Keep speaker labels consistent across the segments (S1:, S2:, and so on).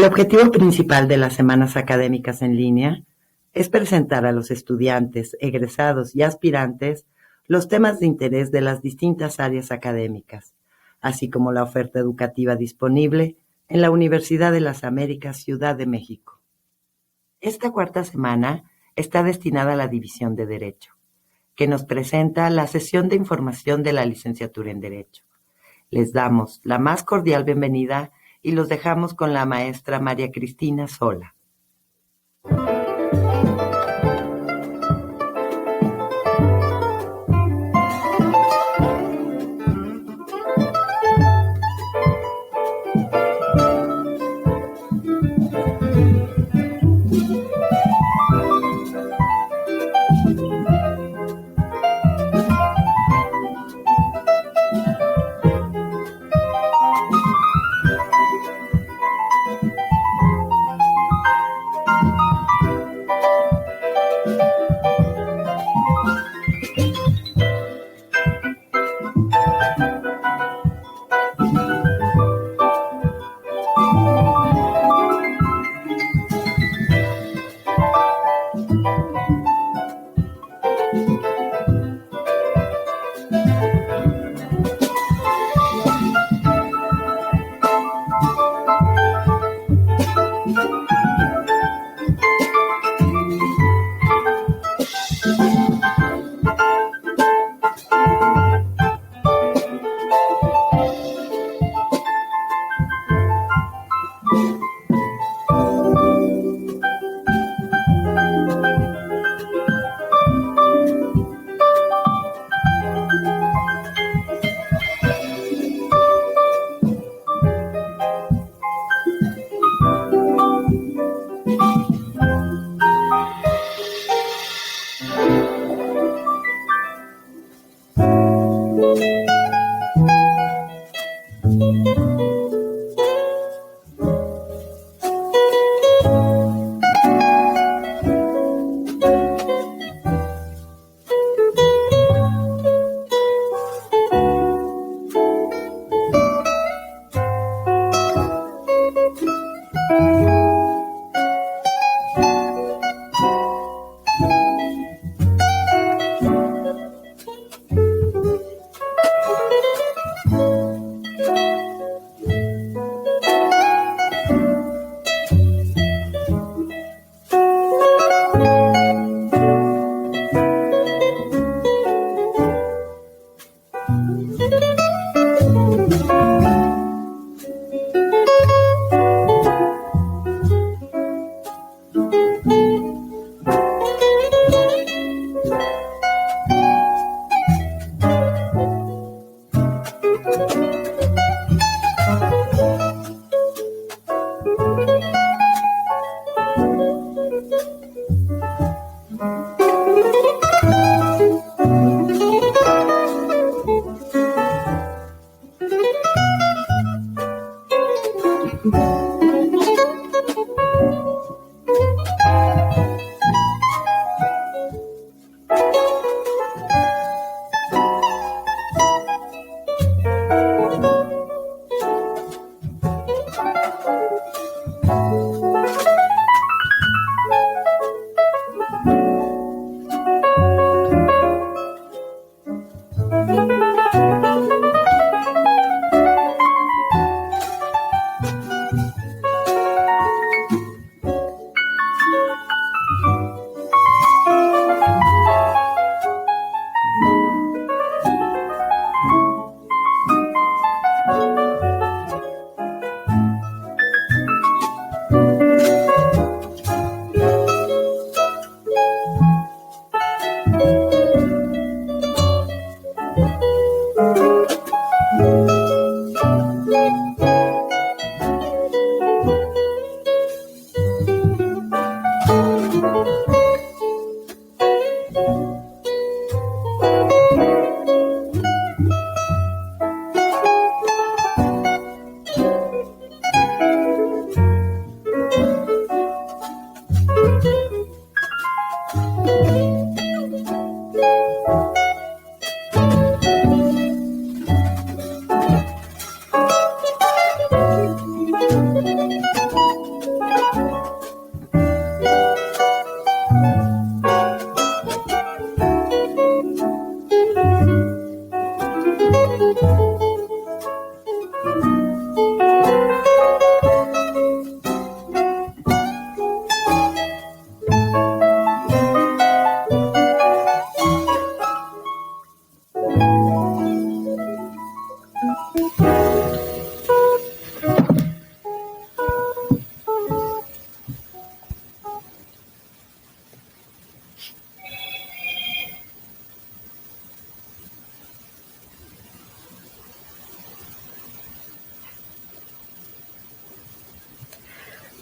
S1: El objetivo principal de las semanas académicas en línea es presentar a los estudiantes, egresados y aspirantes los temas de interés de las distintas áreas académicas, así como la oferta educativa disponible en la Universidad de las Américas, Ciudad de México. Esta cuarta semana está destinada a la División de Derecho, que nos presenta la sesión de información de la licenciatura en Derecho. Les damos la más cordial bienvenida y los dejamos con la maestra María Cristina Sola.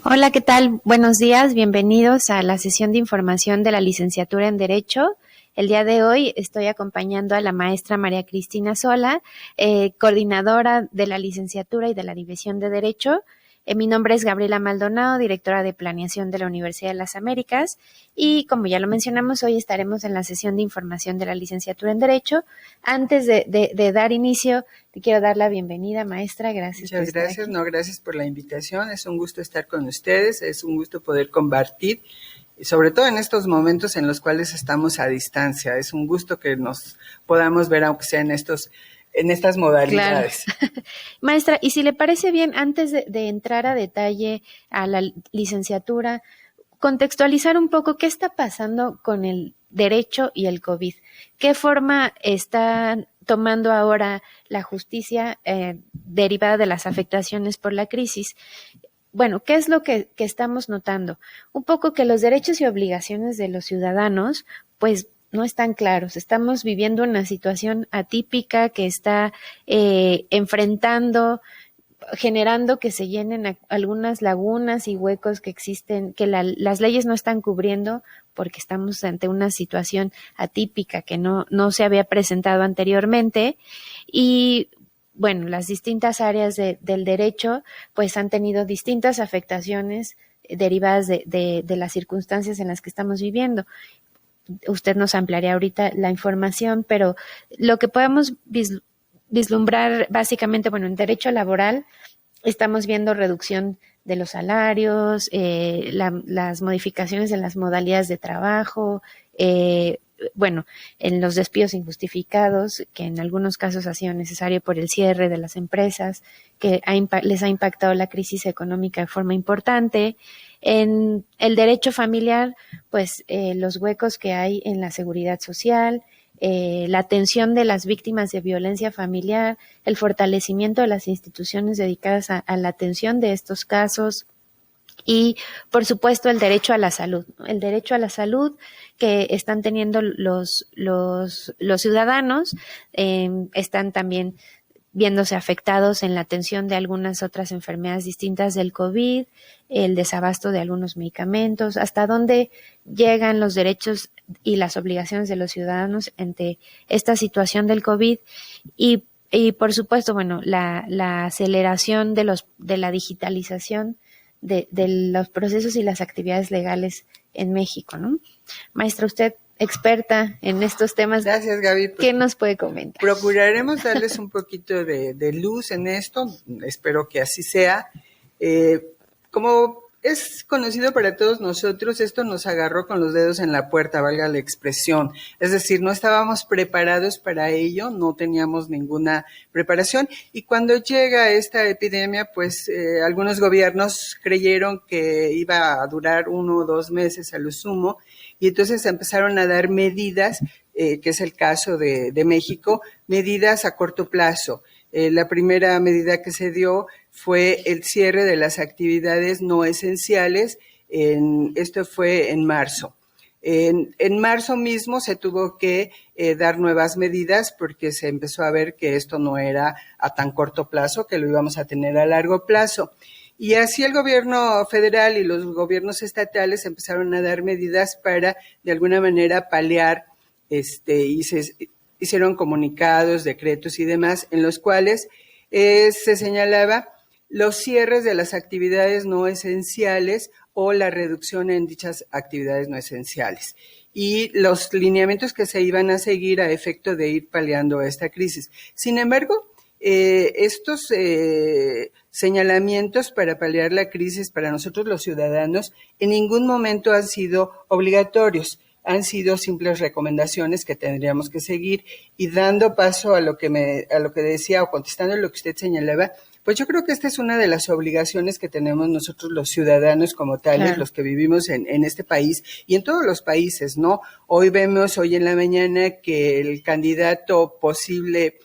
S2: Hola, ¿qué tal? Buenos días, bienvenidos a la sesión de información de la licenciatura en Derecho. El día de hoy estoy acompañando a la maestra María Cristina Sola, coordinadora de la licenciatura y de la División de Derecho. Mi nombre es Gabriela Maldonado, directora de Planeación de la Universidad de las Américas, y como ya lo mencionamos, hoy estaremos en la sesión de información de la licenciatura en Derecho. Antes de dar inicio, te quiero dar la bienvenida, maestra. Gracias.
S3: Muchas gracias. No, gracias por la invitación. Es un gusto estar con ustedes, es un gusto poder compartir, sobre todo en estos momentos en los cuales estamos a distancia. Es un gusto que nos podamos ver, aunque sea en estas modalidades.
S2: Claro. Maestra, y si le parece bien, antes de entrar a detalle a la licenciatura, contextualizar un poco qué está pasando con el derecho y el COVID. ¿Qué forma está tomando ahora la justicia derivada de las afectaciones por la crisis? Bueno, ¿qué es lo que estamos notando? Un poco que los derechos y obligaciones de los ciudadanos, pues, no están claros. Estamos viviendo una situación atípica que está generando que se llenen algunas lagunas y huecos que existen, que las leyes no están cubriendo porque estamos ante una situación atípica que no se había presentado anteriormente. Y bueno, las distintas áreas del derecho pues han tenido distintas afectaciones derivadas de las circunstancias en las que estamos viviendo. Usted nos ampliaría ahorita la información, pero lo que podemos vislumbrar básicamente, bueno, en derecho laboral estamos viendo reducción de los salarios, las modificaciones en las modalidades de trabajo, bueno, en los despidos injustificados, que en algunos casos ha sido necesario por el cierre de las empresas, que les ha impactado la crisis económica de forma importante. En el derecho familiar, pues los huecos que hay en la seguridad social, la atención de las víctimas de violencia familiar, el fortalecimiento de las instituciones dedicadas a la atención de estos casos y, por supuesto, el derecho a la salud, ¿no? El derecho a la salud que están teniendo los ciudadanos están también viéndose afectados en la atención de algunas otras enfermedades distintas del COVID, el desabasto de algunos medicamentos, hasta dónde llegan los derechos y las obligaciones de los ciudadanos ante esta situación del COVID. Y Y por supuesto, bueno, la aceleración de la digitalización de los procesos y las actividades legales en México, ¿no? Maestra, usted experta en estos temas.
S3: Gracias, Gaby. Pues,
S2: ¿qué nos puede comentar?
S3: Procuraremos darles un poquito de luz en esto, espero que así sea. Como es conocido para todos nosotros, esto nos agarró con los dedos en la puerta, valga la expresión. Es decir, no estábamos preparados para ello, no teníamos ninguna preparación. Y cuando llega esta epidemia, pues algunos gobiernos creyeron que iba a durar 1 o 2 meses a lo sumo, y entonces empezaron a dar medidas, que es el caso de México, medidas a corto plazo. La primera medida que se dio fue el cierre de las actividades no esenciales. Esto fue en marzo. En marzo mismo se tuvo que dar nuevas medidas porque se empezó a ver que esto no era a tan corto plazo, que lo íbamos a tener a largo plazo. Y así el gobierno federal y los gobiernos estatales empezaron a dar medidas para, de alguna manera, paliar, y se hicieron comunicados, decretos y demás, en los cuales se señalaba los cierres de las actividades no esenciales o la reducción en dichas actividades no esenciales y los lineamientos que se iban a seguir a efecto de ir paliando esta crisis. Sin embargo, estos señalamientos para paliar la crisis para nosotros los ciudadanos en ningún momento han sido obligatorios. Han sido simples recomendaciones que tendríamos que seguir. Y dando paso a lo que decía, o contestando lo que usted señalaba, pues yo creo que esta es una de las obligaciones que tenemos nosotros los ciudadanos como tales, claro, los que vivimos en este país y en todos los países, ¿no? Hoy en la mañana que el candidato posible,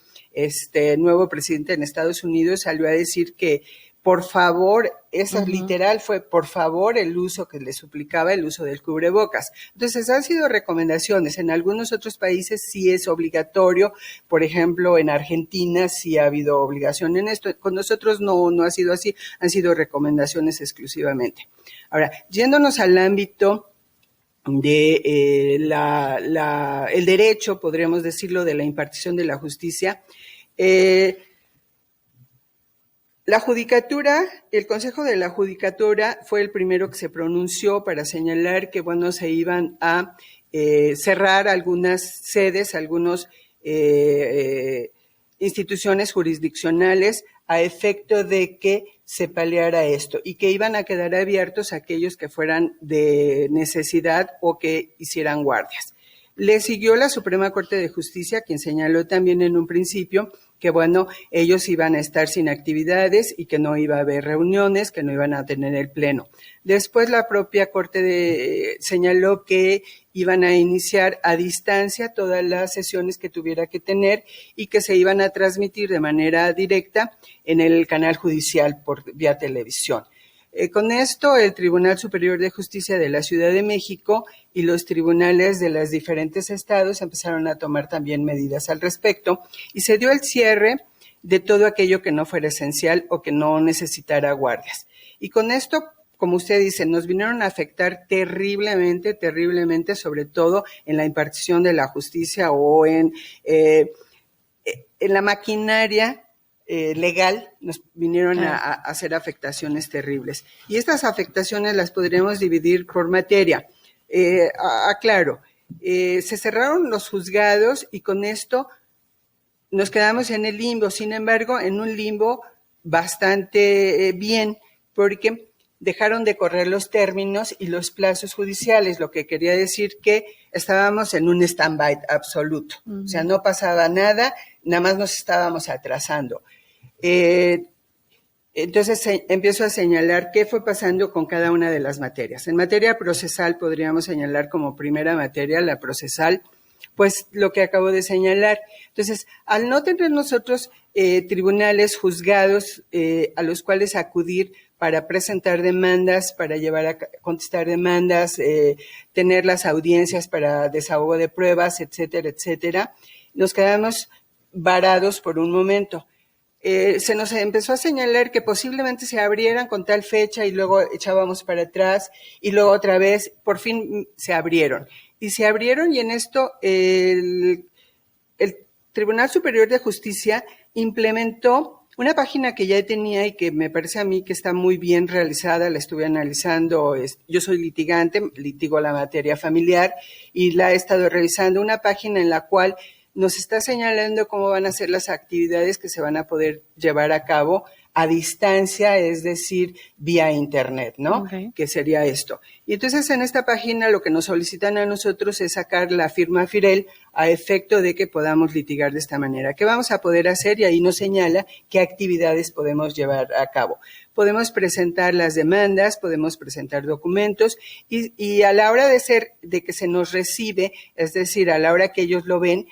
S3: nuevo presidente en Estados Unidos salió a decir que por favor, eso literal fue por favor el uso que le suplicaba, el uso del cubrebocas. Entonces han sido recomendaciones, en algunos otros países sí es obligatorio, por ejemplo en Argentina sí ha habido obligación en esto, con nosotros no ha sido así, han sido recomendaciones exclusivamente. Ahora, yéndonos al ámbito de el derecho, podríamos decirlo, de la impartición de la justicia, la judicatura, el Consejo de la Judicatura fue el primero que se pronunció para señalar que, bueno, se iban a cerrar algunas sedes, algunas instituciones jurisdiccionales a efecto de que se paliara esto y que iban a quedar abiertos aquellos que fueran de necesidad o que hicieran guardias. Le siguió la Suprema Corte de Justicia, quien señaló también en un principio que, bueno, ellos iban a estar sin actividades y que no iba a haber reuniones, que no iban a tener el pleno. Después la propia Corte señaló que iban a iniciar a distancia todas las sesiones que tuviera que tener y que se iban a transmitir de manera directa en el canal judicial por vía televisión. Con esto, el Tribunal Superior de Justicia de la Ciudad de México y los tribunales de los diferentes estados empezaron a tomar también medidas al respecto y se dio el cierre de todo aquello que no fuera esencial o que no necesitara guardias. Y con esto, como usted dice, nos vinieron a afectar terriblemente, sobre todo en la impartición de la justicia o en la maquinaria legal, nos vinieron a hacer afectaciones terribles. Y estas afectaciones las podríamos dividir por materia. Aclaro, se cerraron los juzgados y con esto nos quedamos en el limbo, sin embargo, en un limbo bastante bien, porque dejaron de correr los términos y los plazos judiciales, lo que quería decir que estábamos en un stand-by absoluto. O sea, no pasaba nada, nada más nos estábamos atrasando. Entonces empiezo a señalar qué fue pasando con cada una de las materias. En materia procesal podríamos señalar como primera materia la procesal, pues lo que acabo de señalar. Entonces, al no tener nosotros tribunales, juzgados a los cuales acudir para presentar demandas, para llevar a contestar demandas, tener las audiencias para desahogo de pruebas, etcétera, etcétera, nos quedamos varados por un momento. Se nos empezó a señalar que posiblemente se abrieran con tal fecha y luego echábamos para atrás y luego otra vez, por fin se abrieron. Y se abrieron y en esto el Tribunal Superior de Justicia implementó una página que ya tenía y que me parece a mí que está muy bien realizada, la estuve analizando, yo soy litigante, litigo la materia familiar y la he estado revisando, una página en la cual nos está señalando cómo van a ser las actividades que se van a poder llevar a cabo a distancia, es decir, vía internet, ¿no?
S2: Okay.
S3: Que sería esto. Y entonces en esta página lo que nos solicitan a nosotros es sacar la firma FIREL a efecto de que podamos litigar de esta manera. ¿Qué vamos a poder hacer? Y ahí nos señala qué actividades podemos llevar a cabo. Podemos presentar las demandas, podemos presentar documentos y a la hora de que se nos recibe, es decir, a la hora que ellos lo ven,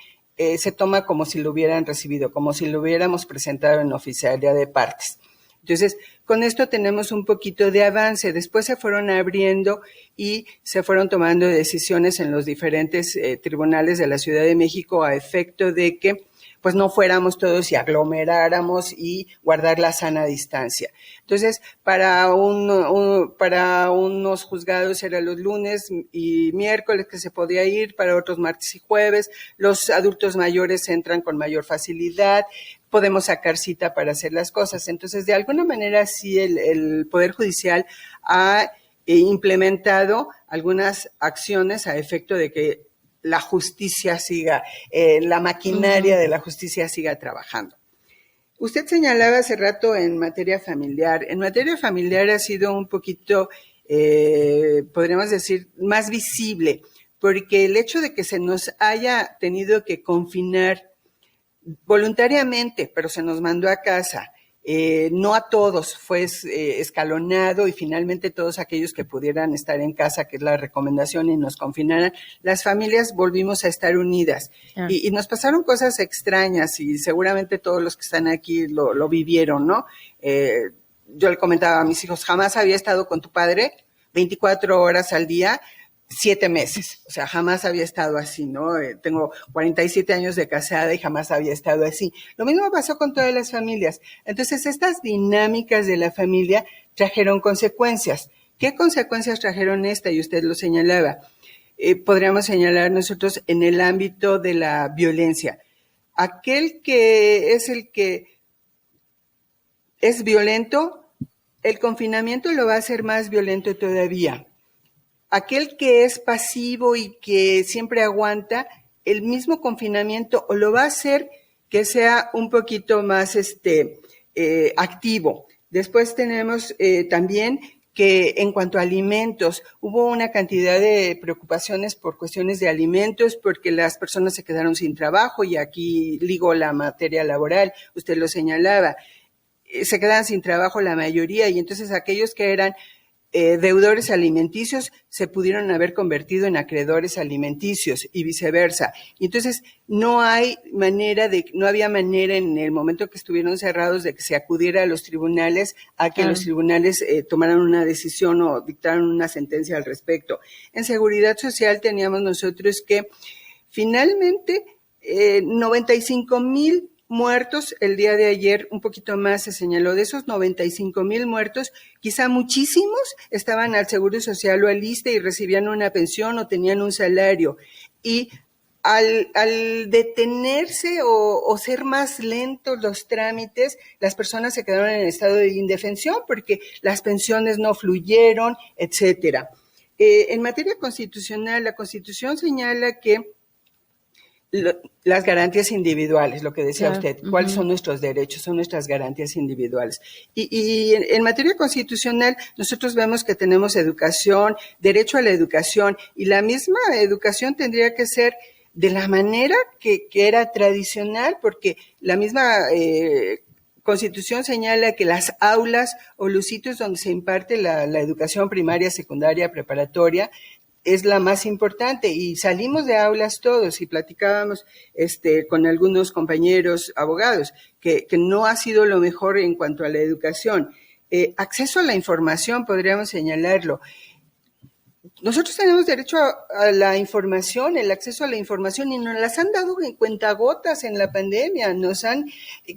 S3: se toma como si lo hubieran recibido, como si lo hubiéramos presentado en oficialía de partes. Entonces, con esto tenemos un poquito de avance. Después se fueron abriendo y se fueron tomando decisiones en los diferentes tribunales de la Ciudad de México a efecto de que pues no fuéramos todos y aglomeráramos y guardar la sana distancia. Entonces, para unos juzgados era los lunes y miércoles que se podía ir, para otros martes y jueves. Los adultos mayores entran con mayor facilidad, podemos sacar cita para hacer las cosas. Entonces, de alguna manera, sí, el Poder Judicial ha implementado algunas acciones a efecto de que la justicia siga, la maquinaria de la justicia siga trabajando. Usted señalaba hace rato en materia familiar. En materia familiar ha sido un poquito, podríamos decir, más visible, porque el hecho de que se nos haya tenido que confinar voluntariamente, pero se nos mandó a casa, no a todos, fue escalonado y finalmente todos aquellos que pudieran estar en casa, que es la recomendación, y nos confinaran, las familias volvimos a estar unidas. Y nos pasaron cosas extrañas y seguramente todos los que están aquí lo vivieron, ¿no? Yo le comentaba a mis hijos, jamás había estado con tu padre 24 horas al día, 7 meses, o sea, jamás había estado así, ¿no? Tengo 47 años de casada y jamás había estado así. Lo mismo pasó con todas las familias. Entonces, estas dinámicas de la familia trajeron consecuencias. ¿Qué consecuencias trajeron esta? Y usted lo señalaba. Podríamos señalar nosotros en el ámbito de la violencia. Aquel que es violento, el confinamiento lo va a hacer más violento todavía. Aquel que es pasivo y que siempre aguanta, el mismo confinamiento o lo va a hacer que sea un poquito más activo. Después tenemos también que en cuanto a alimentos, hubo una cantidad de preocupaciones por cuestiones de alimentos, porque las personas se quedaron sin trabajo, y aquí ligo la materia laboral, usted lo señalaba, se quedan sin trabajo la mayoría, y entonces aquellos que eran deudores alimenticios se pudieron haber convertido en acreedores alimenticios y viceversa. Y entonces no había manera en el momento que estuvieron cerrados de que se acudiera a los tribunales a que los tribunales tomaran una decisión o dictaran una sentencia al respecto. En Seguridad Social teníamos nosotros que finalmente 95,000 muertos el día de ayer, un poquito más se señaló. De esos 95,000 muertos, quizá muchísimos estaban al Seguro Social o al ISSSTE y recibían una pensión o tenían un salario. Y al detenerse o ser más lentos los trámites, las personas se quedaron en estado de indefensión porque las pensiones no fluyeron, etcétera. En materia constitucional, la Constitución señala que las garantías individuales, lo que decía usted, ¿cuáles son nuestros derechos? Son nuestras garantías individuales. Y en materia constitucional, nosotros vemos que tenemos educación, derecho a la educación, y la misma educación tendría que ser de la manera que era tradicional, porque la misma Constitución señala que las aulas o los sitios donde se imparte la educación primaria, secundaria, preparatoria, es la más importante, y salimos de aulas todos y platicábamos con algunos compañeros abogados que no ha sido lo mejor en cuanto a la educación. Acceso a la información, podríamos señalarlo. Nosotros tenemos derecho a la información, el acceso a la información, y nos las han dado en cuentagotas en la pandemia. Nos han,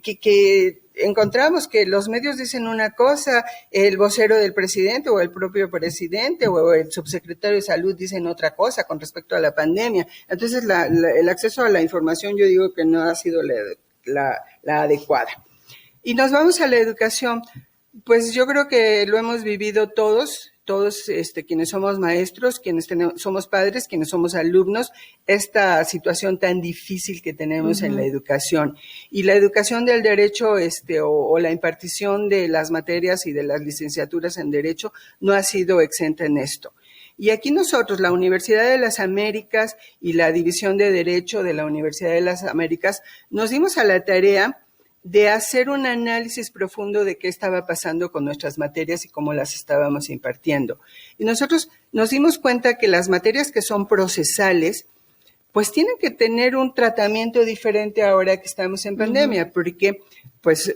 S3: que encontramos que los medios dicen una cosa, el vocero del presidente o el propio presidente o el subsecretario de Salud dicen otra cosa con respecto a la pandemia. Entonces, el acceso a la información, yo digo que no ha sido la adecuada. Y nos vamos a la educación. Pues yo creo que lo hemos vivido todos quienes somos maestros, quienes somos padres, quienes somos alumnos, esta situación tan difícil que tenemos en la educación. Y la educación del derecho o la impartición de las materias y de las licenciaturas en derecho no ha sido exenta en esto. Y aquí nosotros, la Universidad de las Américas y la División de Derecho de la Universidad de las Américas, nos dimos a la tarea de hacer un análisis profundo de qué estaba pasando con nuestras materias y cómo las estábamos impartiendo. Y nosotros nos dimos cuenta que las materias que son procesales, pues tienen que tener un tratamiento diferente ahora que estamos en pandemia, porque pues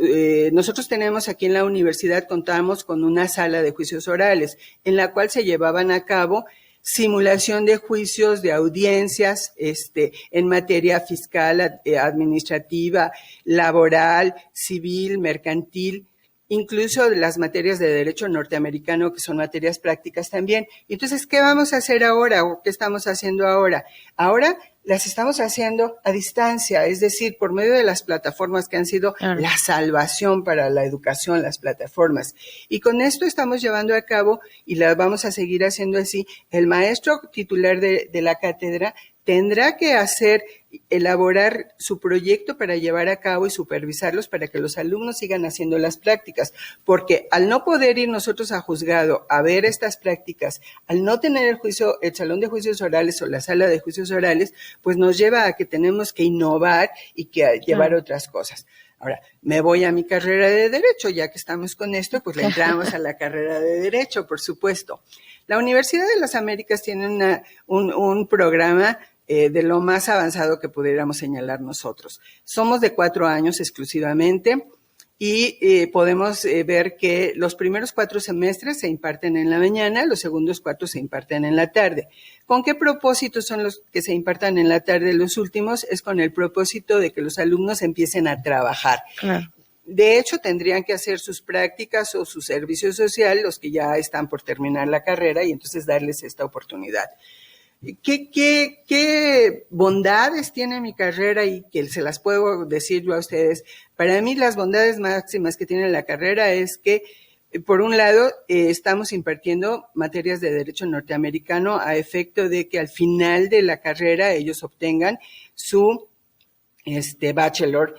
S3: nosotros tenemos aquí en la universidad, contamos con una sala de juicios orales, en la cual se llevaban a cabo simulación de juicios, de audiencias, en materia fiscal, administrativa, laboral, civil, mercantil, incluso las materias de derecho norteamericano, que son materias prácticas también. Entonces, ¿qué vamos a hacer ahora o qué estamos haciendo ahora? Ahora las estamos haciendo a distancia, es decir, por medio de las plataformas que han sido la salvación para la educación, las plataformas. Y con esto estamos llevando a cabo, y la vamos a seguir haciendo así, el maestro titular de la cátedra tendrá que elaborar su proyecto para llevar a cabo y supervisarlos para que los alumnos sigan haciendo las prácticas, porque al no poder ir nosotros a juzgado a ver estas prácticas, al no tener el salón de juicios orales o la sala de juicios orales, pues nos lleva a que tenemos que innovar y que llevar otras cosas. Ahora, me voy a mi carrera de Derecho, ya que estamos con esto, pues le entramos a la carrera de Derecho, por supuesto. La Universidad de las Américas tiene un programa de lo más avanzado que pudiéramos señalar nosotros. Somos de 4 años exclusivamente y podemos ver que los primeros 4 semestres se imparten en la mañana, los segundos 4 se imparten en la tarde. ¿Con qué propósitos son los que se impartan en la tarde? Los últimos es con el propósito de que los alumnos empiecen a trabajar. Claro. De hecho, tendrían que hacer sus prácticas o su servicio social, los que ya están por terminar la carrera, y entonces darles esta oportunidad. ¿Qué bondades tiene mi carrera y que se las puedo decir yo a ustedes? Para mí las bondades máximas que tiene la carrera es que, por un lado, estamos impartiendo materias de derecho norteamericano a efecto de que al final de la carrera ellos obtengan su bachelor.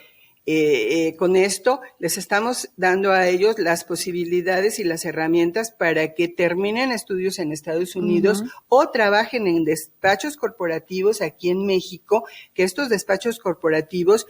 S3: Con esto les estamos dando a ellos las posibilidades y las herramientas para que terminen estudios en Estados Unidos o trabajen en despachos corporativos aquí en México, que estos despachos corporativos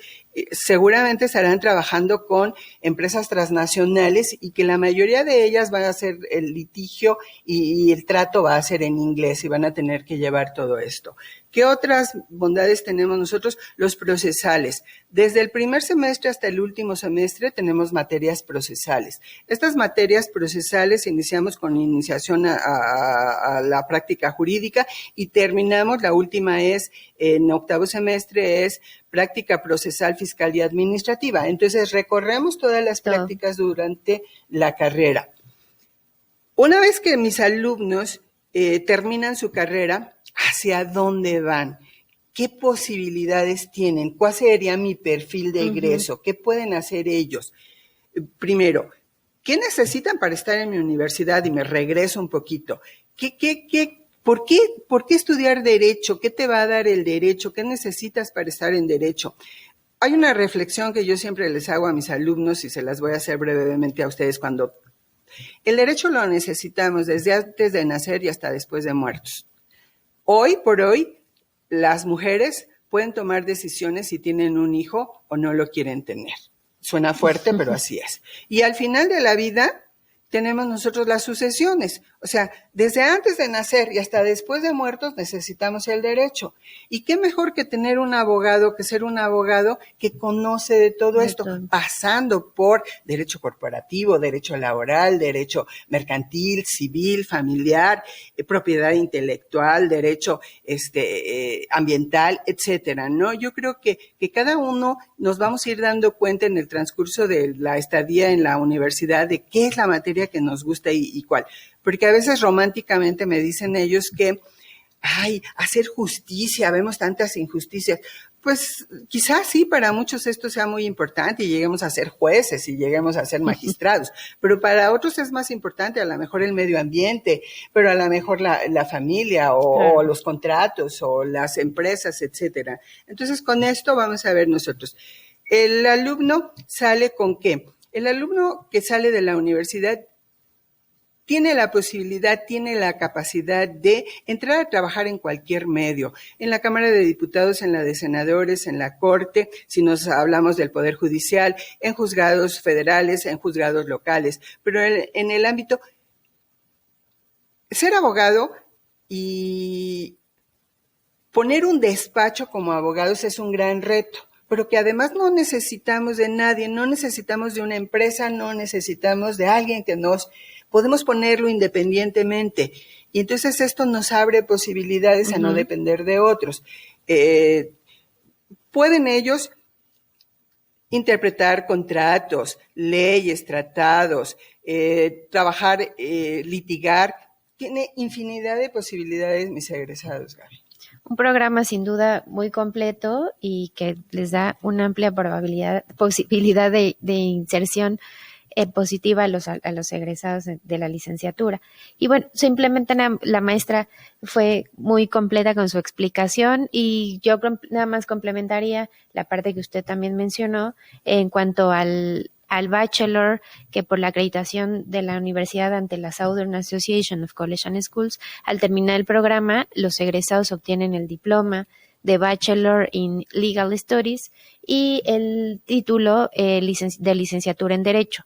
S3: seguramente estarán trabajando con empresas transnacionales y que la mayoría de ellas van a hacer el litigio y el trato va a ser en inglés y van a tener que llevar todo esto. ¿Qué otras bondades tenemos nosotros? Los procesales. Desde el primer semestre hasta el último semestre tenemos materias procesales. Estas materias procesales iniciamos con iniciación a la práctica jurídica y terminamos, la última es, en octavo semestre, es práctica procesal, fiscal y administrativa. Entonces, recorremos todas las prácticas durante la carrera. Una vez que mis alumnos terminan su carrera, ¿hacia dónde van? ¿Qué posibilidades tienen? ¿Cuál sería mi perfil de egreso? ¿Qué pueden hacer ellos? Primero, ¿qué necesitan para estar en mi universidad? Y me regreso un poquito. ¿Por qué estudiar Derecho? ¿Qué te va a dar el Derecho? ¿Qué necesitas para estar en Derecho? Hay una reflexión que yo siempre les hago a mis alumnos y se las voy a hacer brevemente a ustedes cuando... El Derecho lo necesitamos desde antes de nacer y hasta después de muertos. Hoy por hoy, las mujeres pueden tomar decisiones si tienen un hijo o no lo quieren tener. Suena fuerte, pero así es. Y al final de la vida tenemos nosotros las sucesiones. O sea, desde antes de nacer y hasta después de muertos necesitamos el derecho. ¿Y qué mejor que tener un abogado, que ser un abogado que conoce de todo esto, pasando por derecho corporativo, derecho laboral, derecho mercantil, civil, familiar, propiedad intelectual, derecho ambiental, etcétera, ¿no? Yo creo que cada uno nos vamos a ir dando cuenta en el transcurso de la estadía en la universidad de qué es la materia que nos gusta y cuál. Porque a veces románticamente me dicen ellos que, hacer justicia, vemos tantas injusticias. Pues quizás sí, para muchos esto sea muy importante y lleguemos a ser jueces y lleguemos a ser magistrados, pero para otros es más importante a lo mejor el medio ambiente, pero a lo mejor la familia o los contratos o las empresas, etcétera. Entonces, con esto vamos a ver nosotros. El alumno sale ¿con qué? El alumno que sale de la universidad tiene la posibilidad, tiene la capacidad de entrar a trabajar en cualquier medio, en la Cámara de Diputados, en la de Senadores, en la Corte, si nos hablamos del Poder Judicial, en juzgados federales, en juzgados locales, pero en el ámbito, ser abogado y poner un despacho como abogados es un gran reto, pero que además no necesitamos de nadie, no necesitamos de una empresa, no necesitamos de alguien que nos... Podemos ponerlo independientemente y entonces esto nos abre posibilidades a no depender de otros. Pueden ellos interpretar contratos, leyes, tratados, trabajar, litigar. Tiene infinidad de posibilidades, mis egresados, Gaby.
S2: Un programa sin duda muy completo y que les da una amplia posibilidad de inserción positiva a los egresados de la licenciatura. Y bueno, simplemente la maestra fue muy completa con su explicación y yo nada más complementaría la parte que usted también mencionó en cuanto al bachelor, que por la acreditación de la universidad ante la Southern Association of Colleges and Schools, al terminar el programa, los egresados obtienen el diploma de Bachelor in Legal Studies y el título de licenciatura en Derecho.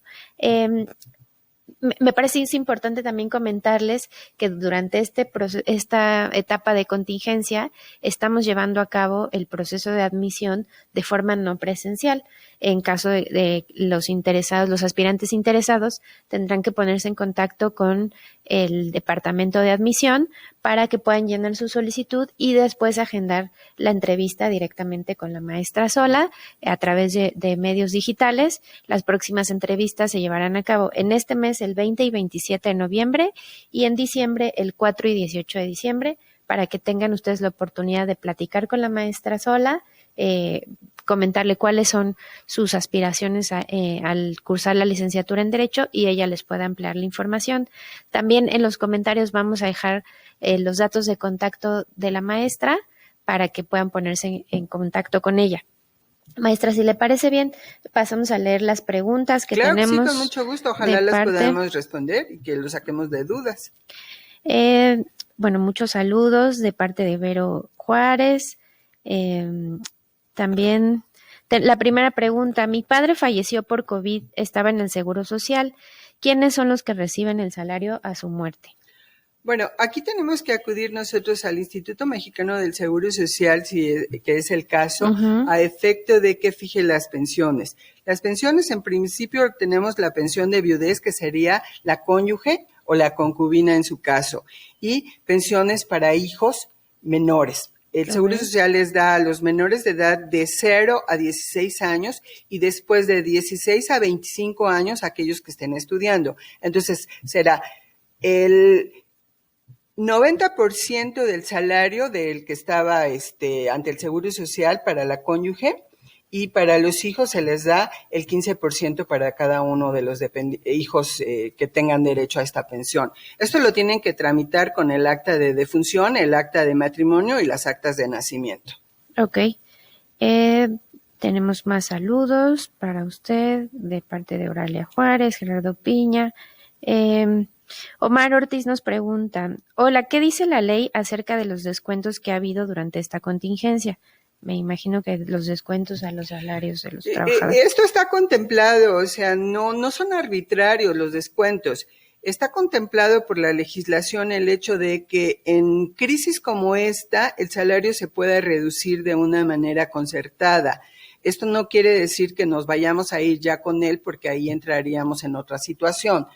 S2: Me parece importante también comentarles que durante esta etapa de contingencia estamos llevando a cabo el proceso de admisión de forma no presencial. En caso de los interesados, los aspirantes interesados tendrán que ponerse en contacto con el departamento de admisión para que puedan llenar su solicitud y después agendar la entrevista directamente con la maestra sola a través de medios digitales. Las próximas entrevistas se llevarán a cabo en este mes, el 20 y 27 de noviembre, y en diciembre, el 4 y 18 de diciembre, para que tengan ustedes la oportunidad de platicar con la maestra sola, comentarle cuáles son sus aspiraciones al cursar la licenciatura en Derecho y ella les pueda ampliar la información. También en los comentarios vamos a dejar los datos de contacto de la maestra para que puedan ponerse en contacto con ella. Maestra, si le parece bien, pasamos a leer las preguntas que tenemos.
S3: Claro, sí, con mucho gusto. Ojalá las podamos responder y que lo saquemos de dudas.
S2: Bueno, muchos saludos de parte de Vero Juárez. También la primera pregunta, mi padre falleció por COVID, estaba en el Seguro Social. ¿Quiénes son los que reciben el salario a su muerte?
S3: Bueno, aquí tenemos que acudir nosotros al Instituto Mexicano del Seguro Social, que es el caso, a efecto de que fije las pensiones. Las pensiones, en principio, tenemos la pensión de viudez, que sería la cónyuge o la concubina en su caso, y pensiones para hijos menores. El Seguro Social les da a los menores de edad de 0 a 16 años y después de 16 a 25 años aquellos que estén estudiando. Entonces, será el 90% del salario del que estaba ante el Seguro Social para la cónyuge, y para los hijos se les da el 15% para cada uno de los hijos que tengan derecho a esta pensión. Esto lo tienen que tramitar con el acta de defunción, el acta de matrimonio y las actas de nacimiento.
S2: Ok. Tenemos más saludos para usted de parte de Oralia Juárez, Gerardo Piña. Omar Ortiz nos pregunta, hola, ¿qué dice la ley acerca de los descuentos que ha habido durante esta contingencia? Me imagino que los descuentos a los salarios de los trabajadores.
S3: Esto está contemplado, o sea, no son arbitrarios los descuentos. Está contemplado por la legislación el hecho de que en crisis como esta el salario se pueda reducir de una manera concertada. Esto no quiere decir que nos vayamos a ir ya con él porque ahí entraríamos en otra situación.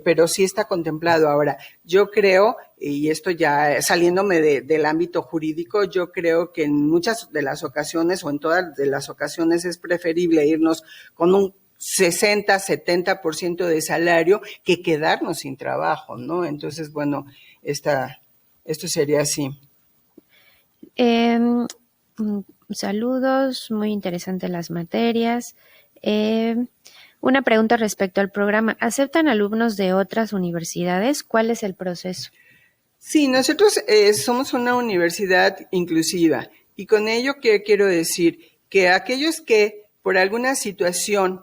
S3: Pero sí está contemplado. Ahora, yo creo, y esto ya saliéndome del ámbito jurídico, yo creo que en muchas de las ocasiones o en todas de las ocasiones es preferible irnos con un 60-70% de salario que quedarnos sin trabajo, ¿no? Entonces, bueno, esto sería así.
S2: Saludos, muy interesantes las materias. Una pregunta respecto al programa. ¿Aceptan alumnos de otras universidades? ¿Cuál es el proceso?
S3: Sí, nosotros somos una universidad inclusiva y con ello, ¿qué quiero decir? Que aquellos que por alguna situación,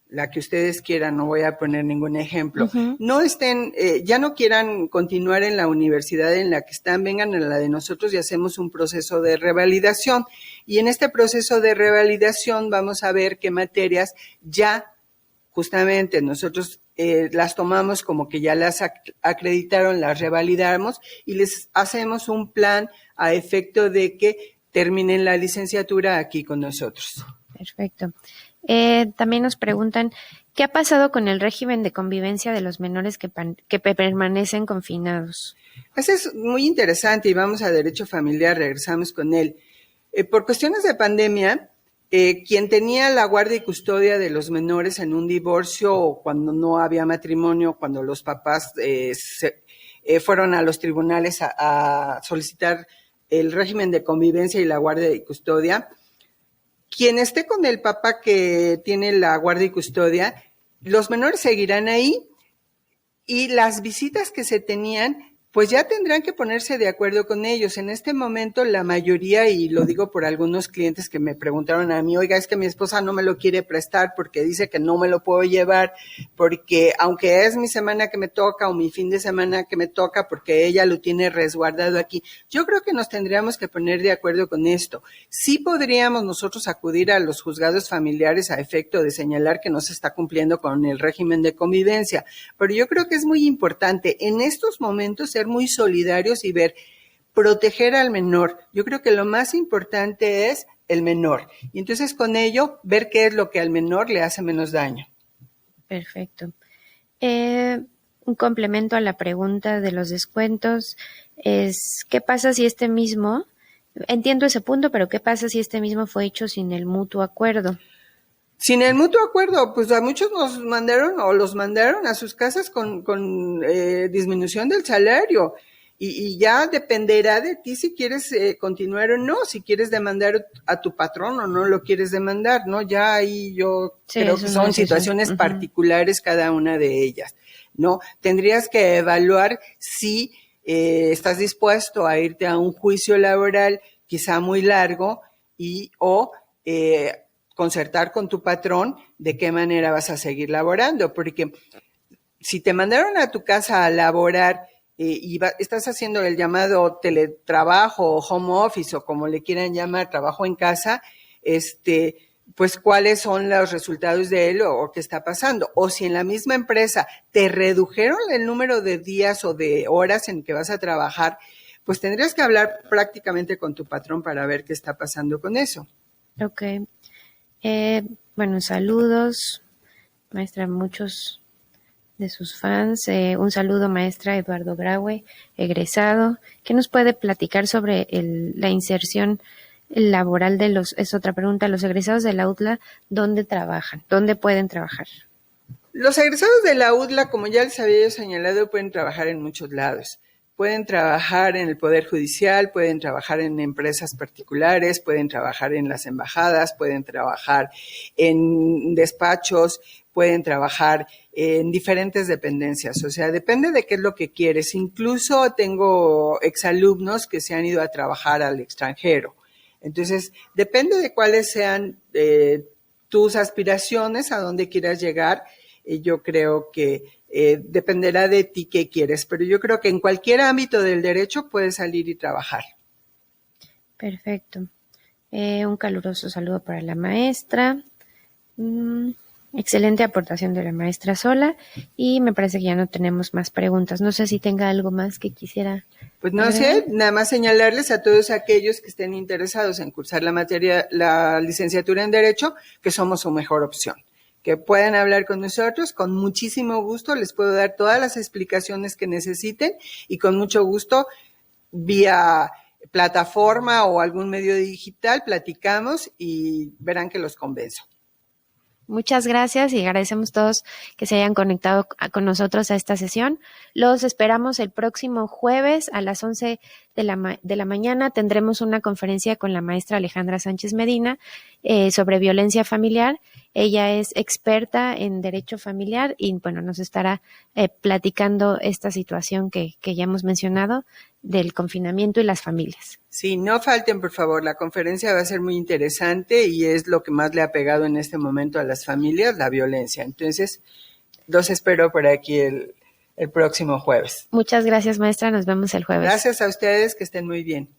S3: la que ustedes quieran, no voy a poner ningún ejemplo, no estén, ya no quieran continuar en la universidad en la que están, vengan a la de nosotros y hacemos un proceso de revalidación. Y en este proceso de revalidación vamos a ver qué materias ya justamente nosotros las tomamos como que ya las acreditaron, las revalidamos y les hacemos un plan a efecto de que terminen la licenciatura aquí con nosotros.
S2: Perfecto. También nos preguntan, ¿qué ha pasado con el régimen de convivencia de los menores que permanecen confinados?
S3: Eso es muy interesante y vamos a Derecho Familiar, regresamos con él. Por cuestiones de pandemia, quien tenía la guardia y custodia de los menores en un divorcio o cuando no había matrimonio, cuando los papás fueron a los tribunales a solicitar el régimen de convivencia y la guardia y custodia, quien esté con el papá que tiene la guardia y custodia, los menores seguirán ahí y las visitas que se tenían, pues ya tendrán que ponerse de acuerdo con ellos. En este momento la mayoría, y lo digo por algunos clientes que me preguntaron a mí, oiga, es que mi esposa no me lo quiere prestar porque dice que no me lo puedo llevar, porque aunque es mi semana que me toca o mi fin de semana que me toca, porque ella lo tiene resguardado aquí. Yo creo que nos tendríamos que poner de acuerdo con esto. Sí podríamos nosotros acudir a los juzgados familiares a efecto de señalar que no se está cumpliendo con el régimen de convivencia, pero yo creo que es muy importante en estos momentos ser muy solidarios y ver, proteger al menor. Yo creo que lo más importante es el menor. Y entonces con ello, ver qué es lo que al menor le hace menos daño.
S2: Perfecto. Un complemento a la pregunta de los descuentos es, ¿qué pasa si este mismo, entiendo ese punto, pero qué pasa si este mismo fue hecho sin el mutuo acuerdo?
S3: Sin el mutuo acuerdo, pues a muchos nos mandaron o los mandaron a sus casas con disminución del salario y ya dependerá de ti si quieres continuar o no, si quieres demandar a tu patrón o no lo quieres demandar, ¿no? Ya ahí yo creo que son situaciones particulares cada una de ellas, ¿no? Tendrías que evaluar si estás dispuesto a irte a un juicio laboral quizá muy largo o concertar con tu patrón de qué manera vas a seguir laborando, porque si te mandaron a tu casa a laborar estás haciendo el llamado teletrabajo o home office o como le quieran llamar, trabajo en casa, pues cuáles son los resultados de él o qué está pasando. O si en la misma empresa te redujeron el número de días o de horas en que vas a trabajar, pues tendrías que hablar prácticamente con tu patrón para ver qué está pasando con eso.
S2: Ok. Bueno, saludos, maestra, muchos de sus fans. Un saludo, maestra Eduardo Graue, egresado. ¿Qué nos puede platicar sobre la inserción laboral de es otra pregunta, los egresados de la UDLA, ¿dónde trabajan? ¿Dónde pueden trabajar?
S3: Los egresados de la UDLA, como ya les había señalado, pueden trabajar en muchos lados. Pueden trabajar en el Poder Judicial, pueden trabajar en empresas particulares, pueden trabajar en las embajadas, pueden trabajar en despachos, pueden trabajar en diferentes dependencias. O sea, depende de qué es lo que quieres. Incluso tengo exalumnos que se han ido a trabajar al extranjero. Entonces, depende de cuáles sean tus aspiraciones, a dónde quieras llegar. Yo creo que dependerá de ti qué quieres, pero yo creo que en cualquier ámbito del derecho puedes salir y trabajar.
S2: Perfecto. Un caluroso saludo para la maestra. Excelente aportación de la maestra Sola y me parece que ya no tenemos más preguntas. No sé si tenga algo más que quisiera.
S3: Pues no sé, nada más señalarles a todos aquellos que estén interesados en cursar la licenciatura en Derecho, que somos su mejor opción. Que puedan hablar con nosotros, con muchísimo gusto les puedo dar todas las explicaciones que necesiten y con mucho gusto vía plataforma o algún medio digital platicamos y verán que los convenzo.
S2: Muchas gracias y agradecemos a todos que se hayan conectado con nosotros a esta sesión. Los esperamos el próximo jueves a las 11 de la mañana tendremos una conferencia con la maestra Alejandra Sánchez Medina sobre violencia familiar. Ella es experta en derecho familiar y bueno, nos estará platicando esta situación que ya hemos mencionado del confinamiento y las familias.
S3: Sí, no falten, por favor. La conferencia va a ser muy interesante y es lo que más le ha pegado en este momento a las familias, la violencia. Entonces, los espero por aquí el próximo jueves.
S2: Muchas gracias, maestra. Nos vemos el jueves.
S3: Gracias a ustedes, que estén muy bien.